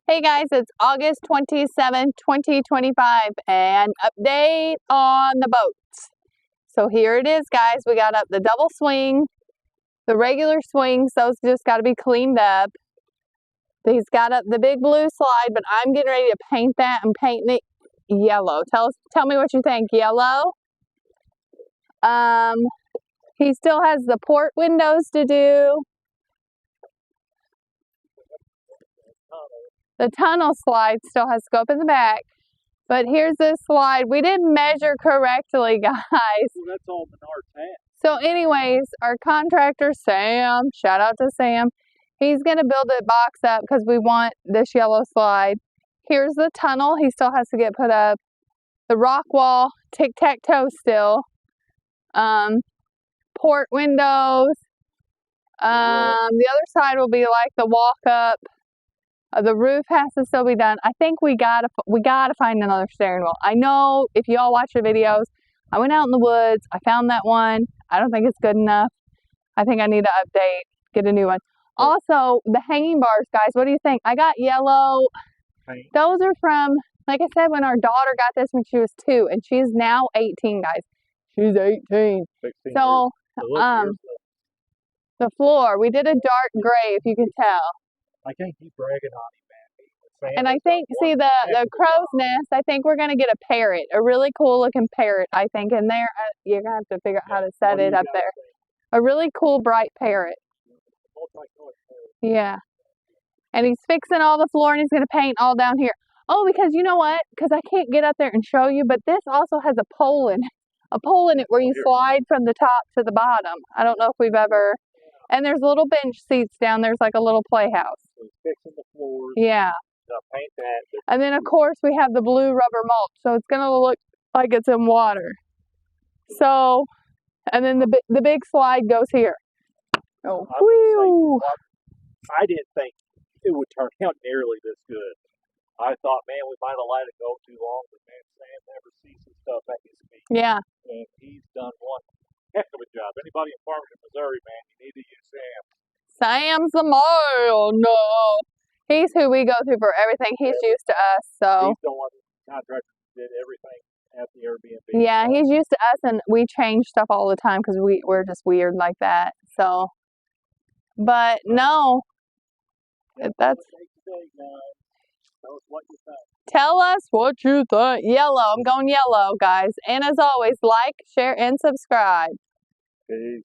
Hey guys, it's August 27th, 2025, and update on the boats. So here it is, guys. We got up the double swing, the regular swings, those just got to be cleaned up. He's got up the big blue slide, but I'm getting ready to paint that. I'm painting it yellow. Tell me what you think. Yellow. He still has the port windows to do. The tunnel slide still has scope in the back. But here's this slide. We didn't measure correctly, guys. Well, that's all Menard's had. So anyways, our contractor, Sam, shout out to Sam, he's going to build the box up because we want this yellow slide. Here's the tunnel. He still has to get put up. The rock wall, tic-tac-toe still. Port windows. The other side will be like the walk-up. The roof has to still be done. I think we gotta find another steering wheel. I know if y'all watch the videos, I went out in the woods. I found that one. I don't think it's good enough. I think I need to update, get a new one. Also, the hanging bars, guys. What do you think? I got yellow. Those are from, like I said, when our daughter got this when she was 2, and she's now 18, guys. She's 18. So, the floor, we did a dark gray, if you can tell. I can't keep bragging on him, man. And I think, see, the crow's nest, I think we're going to get a parrot, a really cool looking parrot, I think. And there, you're going to have to figure out how to set it up there. A really cool, bright parrot. Yeah. And he's fixing all the floor and he's going to paint all down here. Oh, because you know what? Because I can't get up there and show you, but this also has a pole in it. A pole in it where you slide from the top to the bottom. I don't know if we've ever... And there's little bench seats down there. It's like a little playhouse. Fixing the floors. Yeah. Paint that. And then, of course, we have the blue rubber mulch. So it's going to look like it's in water. So, and then the big slide goes here. Oh, whew. I didn't think it would turn out nearly this good. I thought, man, we might have let it go too long. But, man, Sam never sees his stuff at his feet. Yeah. And he's done one heck of a job. Anybody in Farmington, Missouri, man, you need to use Sam. Sam's the man. No. He's who we go to for everything. He's used to us, so. He's the one contractor did everything at the Airbnb. Yeah, he's used to us, and we change stuff all the time because we're just weird like that. So, but no, that's. Tell us what you think. Yellow. I'm going yellow, guys. And as always, like, share, and subscribe. Peace.